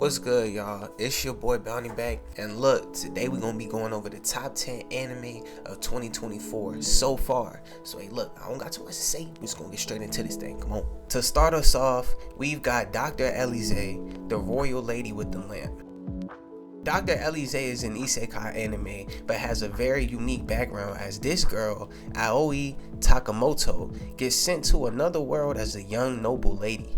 What's good, y'all? It's your boy Bounty back, and look, today we're gonna be going over the top 10 anime of 2024 so far. So hey, look, I don't got too much to say. We're just gonna get straight into this thing. Come on. To start us off, we've got Dr. Elise, the royal lady with the lamp. Dr. Elise is an isekai anime, but has a very unique background as this girl, Aoi Takamoto, gets sent to another world as a young noble lady.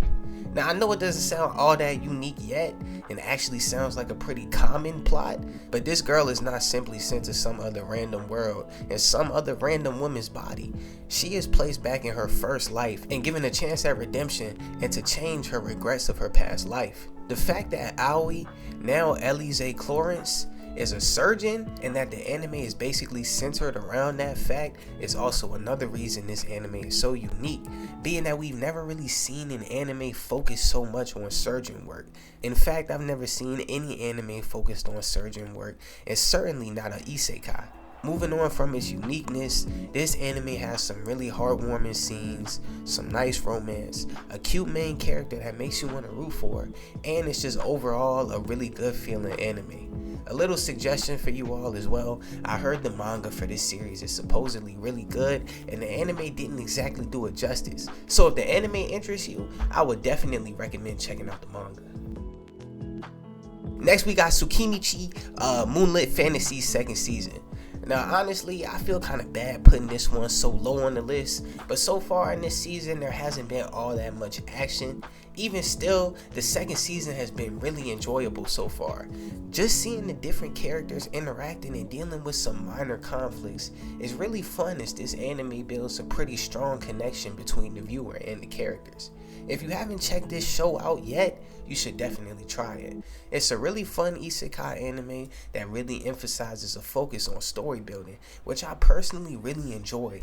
Now I know it doesn't sound all that unique yet, and actually sounds like a pretty common plot, but this girl is not simply sent to some other random world in some other random woman's body. She is placed back in her first life and given a chance at redemption and to change her regrets of her past life. The fact that Aoi, now Elise Clorence, is a surgeon and that the anime is basically centered around that fact is also another reason this anime is so unique, being that we've never really seen an anime focus so much on surgeon work. In fact, I've never seen any anime focused on surgeon work, and certainly not an isekai. Moving on from its uniqueness, this anime has some really heartwarming scenes, some nice romance, a cute main character that makes you want to root for, and it's just overall a really good feeling anime. A little suggestion for you all as well, I heard the manga for this series is supposedly really good and the anime didn't exactly do it justice. So if the anime interests you, I would definitely recommend checking out the manga. Next we got Tsukimichi, Moonlit Fantasy second season. Now honestly, I feel kind of bad putting this one so low on the list, but so far in this season there hasn't been all that much action. Even still, the second season has been really enjoyable so far. Just seeing the different characters interacting and dealing with some minor conflicts is really fun, as this anime builds a pretty strong connection between the viewer and the characters. If you haven't checked this show out yet, you should definitely try it. It's a really fun isekai anime that really emphasizes a focus on story building, which I personally really enjoy.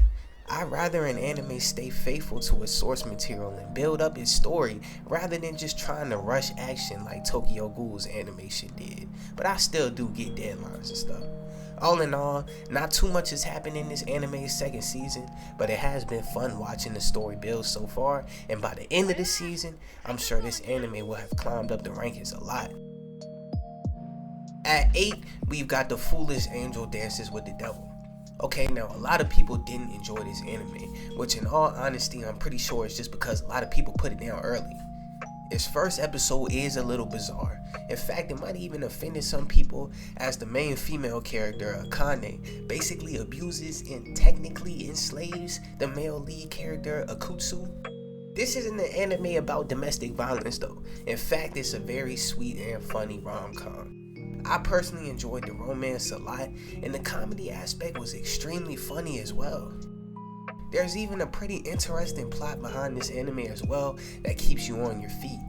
I'd rather an anime stay faithful to its source material and build up its story rather than just trying to rush action like Tokyo Ghoul's animation did, but I still do get deadlines and stuff. All in all, not too much has happened in this anime's second season, but it has been fun watching the story build so far, and by the end of the season, I'm sure this anime will have climbed up the rankings a lot. At 8, we've got The Foolish Angel Dances with the Devil. Okay, now a lot of people didn't enjoy this anime, which in all honesty I'm pretty sure it's just because a lot of people put it down early. Its first episode is a little bizarre. In fact, it might even offended some people, as the main female character, Akane, basically abuses and technically enslaves the male lead character, Akutsu. This isn't an anime about domestic violence though. In fact, it's a very sweet and funny rom-com. I personally enjoyed the romance a lot, and the comedy aspect was extremely funny as well. There's even a pretty interesting plot behind this anime as well that keeps you on your feet.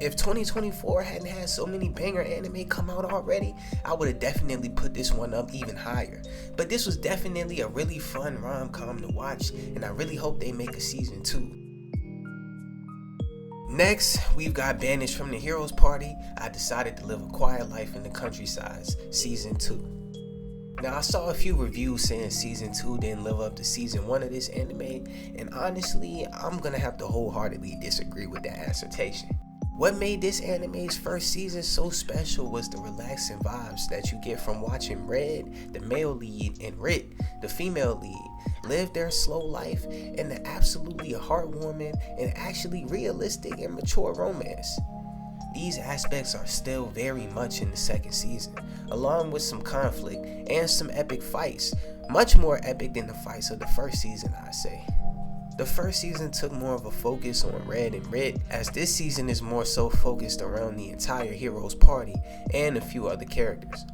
If 2024 hadn't had so many banger anime come out already, I would have definitely put this one up even higher. But this was definitely a really fun rom-com to watch, and I really hope they make a season 2. Next, we've got Banished from the Hero's Party, I Decided to Live a Quiet Life in the Countryside, Season 2. Now I saw a few reviews saying Season 2 didn't live up to Season 1 of this anime, and honestly, I'm gonna have to wholeheartedly disagree with that assertion. What made this anime's first season so special was the relaxing vibes that you get from watching Red, the male lead, and Rit, the female lead, live their slow life in the absolutely heartwarming and actually realistic and mature romance. These aspects are still very much in the second season, along with some conflict and some epic fights, much more epic than the fights of the first season, I'd say. The first season took more of a focus on Red and Rit, as this season is more so focused around the entire hero's party and a few other characters.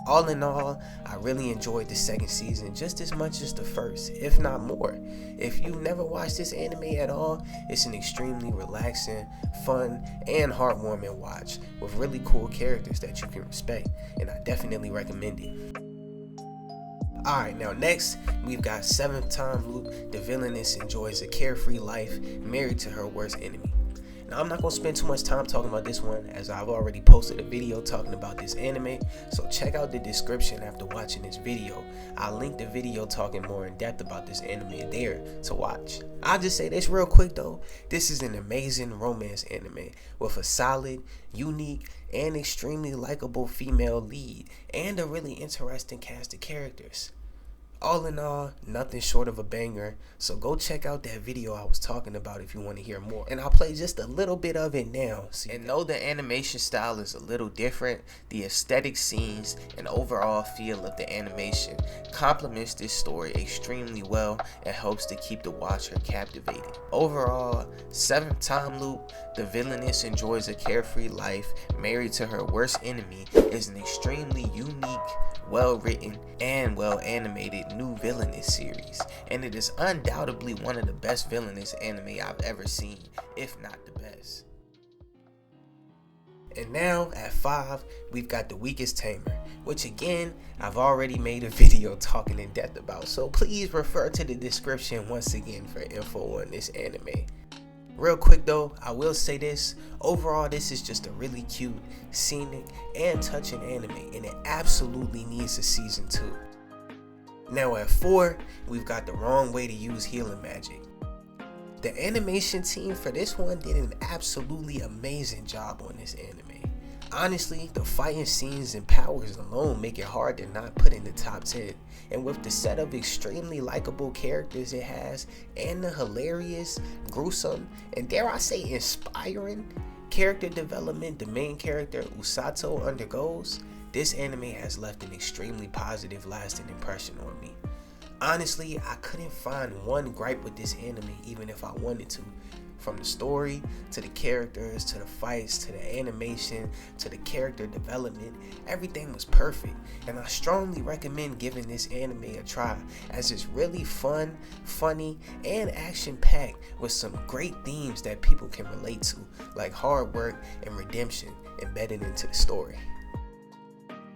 All in all, I really enjoyed the second season just as much as the first, if not more. If you've never watched this anime at all, it's an extremely relaxing, fun, and heartwarming watch with really cool characters that you can respect, and I definitely recommend it. Alright, now next, we've got 7th Time Loop, the Villainess enjoys a carefree life, married to her worst enemy. Now I'm not gonna spend too much time talking about this one, as I've already posted a video talking about this anime, so check out the description after watching this video. I'll link the video talking more in depth about this anime there to watch. I'll just say this real quick though, this is an amazing romance anime with a solid, unique, and extremely likable female lead, and a really interesting cast of characters. All in all, nothing short of a banger, so go check out that video I was talking about if you want to hear more. And I'll play just a little bit of it now. And though the animation style is a little different, the aesthetic scenes and overall feel of the animation complements this story extremely well and helps to keep the watcher captivated. Overall, 7th time loop, the Villainess enjoys a carefree life married to her worst enemy is an extremely unique, well written, and well animated new Villainess series, and it is undoubtedly one of the best Villainess anime I've ever seen, if not the best. And now at 5, we've got The Weakest Tamer, which again, I've already made a video talking in depth about, so please refer to the description once again for info on this anime. Real quick though, I will say this, overall this is just a really cute, scenic, and touching anime, and it absolutely needs a season 2. Now at 4, we've got The Wrong Way to Use Healing Magic. The animation team for this one did an absolutely amazing job on this anime. Honestly, the fighting scenes and powers alone make it hard to not put in the top 10. And with the set of extremely likable characters it has, and the hilarious, gruesome, and dare I say inspiring character development the main character Usato undergoes, this anime has left an extremely positive lasting impression on me. Honestly, I couldn't find one gripe with this anime even if I wanted to. From the story, to the characters, to the fights, to the animation, to the character development, everything was perfect, and I strongly recommend giving this anime a try, as it's really fun, funny, and action-packed with some great themes that people can relate to, like hard work and redemption embedded into the story.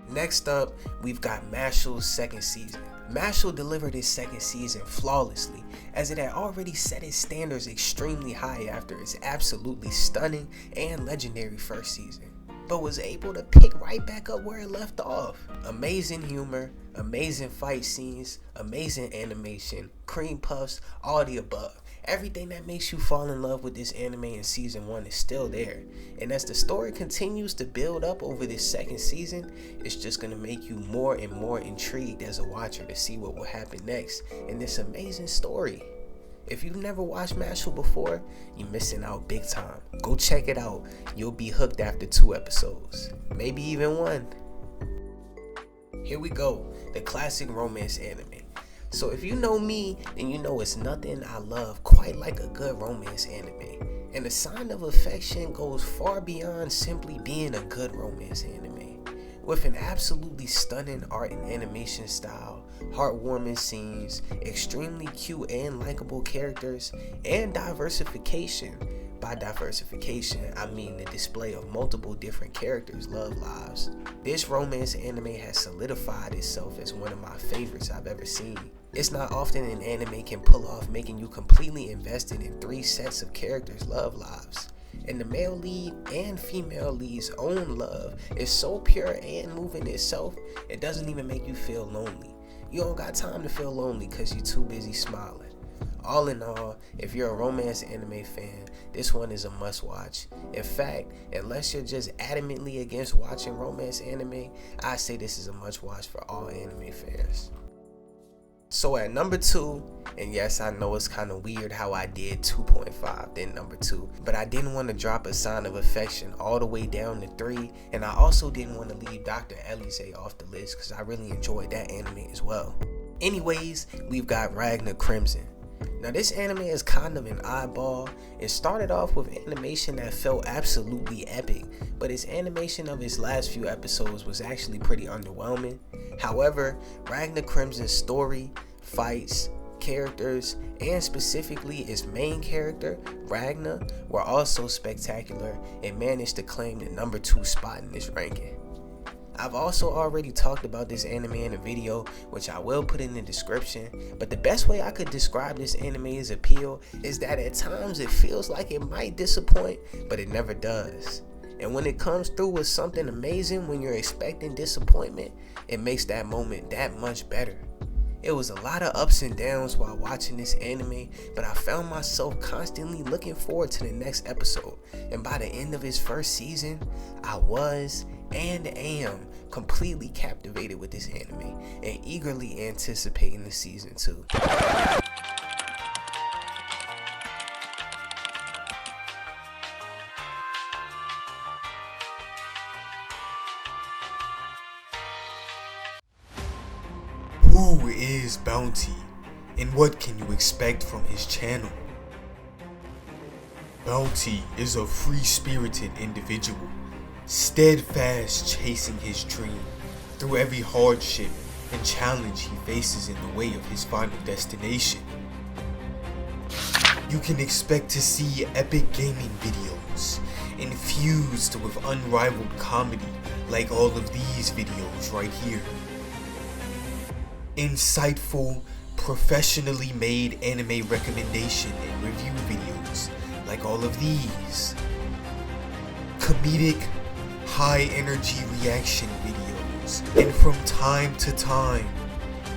Next up, we've got Mashle's second season. Mashle delivered its second season flawlessly, as it had already set its standards extremely high after its absolutely stunning and legendary first season, but was able to pick right back up where it left off. Amazing humor, amazing fight scenes, amazing animation, cream puffs, all the above. Everything that makes you fall in love with this anime in season 1 is still there, and as the story continues to build up over this second season, it's just going to make you more and more intrigued as a watcher to see what will happen next in this amazing story. If you've never watched Mashle before, you're missing out big time. Go check it out. You'll be hooked after 2 episodes, maybe even 1. Here we go, the classic romance anime. So if you know me, then you know it's nothing I love quite like a good romance anime. And the sign of affection goes far beyond simply being a good romance anime. With an absolutely stunning art and animation style, heartwarming scenes, extremely cute and likable characters, and diversification. By diversification, I mean the display of multiple different characters' love lives. This romance anime has solidified itself as one of my favorites I've ever seen. It's not often an anime can pull off making you completely invested in 3 sets of characters' love lives. And the male lead and female lead's own love is so pure and moving itself, it doesn't even make you feel lonely. You don't got time to feel lonely because you're too busy smiling. All in all, if you're a romance anime fan, this one is a must watch. In fact, unless you're just adamantly against watching romance anime, I say this is a must watch for all anime fans. So at number 2, and yes, I know it's kind of weird how I did 2.5 then number 2, but I didn't want to drop A Sign of Affection all the way down to 3, and I also didn't want to leave Dr. Elise off the list because I really enjoyed that anime as well. Anyways, we've got Ragna Crimson. Now this anime is kind of an oddball. It started off with animation that felt absolutely epic, but its animation of its last few episodes was actually pretty underwhelming. However, Ragna Crimson's story, fights, characters, and specifically its main character, Ragna, were also spectacular and managed to claim the number 2 spot in this ranking. I've also already talked about this anime in a video, which I will put in the description, but the best way I could describe this anime's appeal is that at times it feels like it might disappoint, but it never does. And when it comes through with something amazing when you're expecting disappointment, it makes that moment that much better. It was a lot of ups and downs while watching this anime, but I found myself constantly looking forward to the next episode, and by the end of its first season, I was and am completely captivated with this anime and eagerly anticipating the season 2. Who is Bounty, and what can you expect from his channel? Bounty is a free-spirited individual, steadfast chasing his dream through every hardship and challenge he faces in the way of his final destination. You can expect to see epic gaming videos infused with unrivaled comedy like all of these videos right here. Insightful, professionally made anime recommendation and review videos like all of these. Comedic, high energy reaction videos, and from time to time,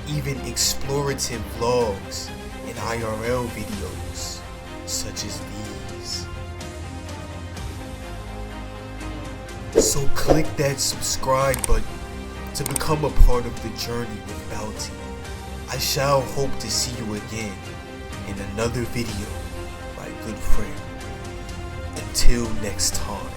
even explorative vlogs and IRL videos such as these. So click that subscribe button to become a part of the journey with Bounty. I shall hope to see you again in another video, my good friend. Until next time.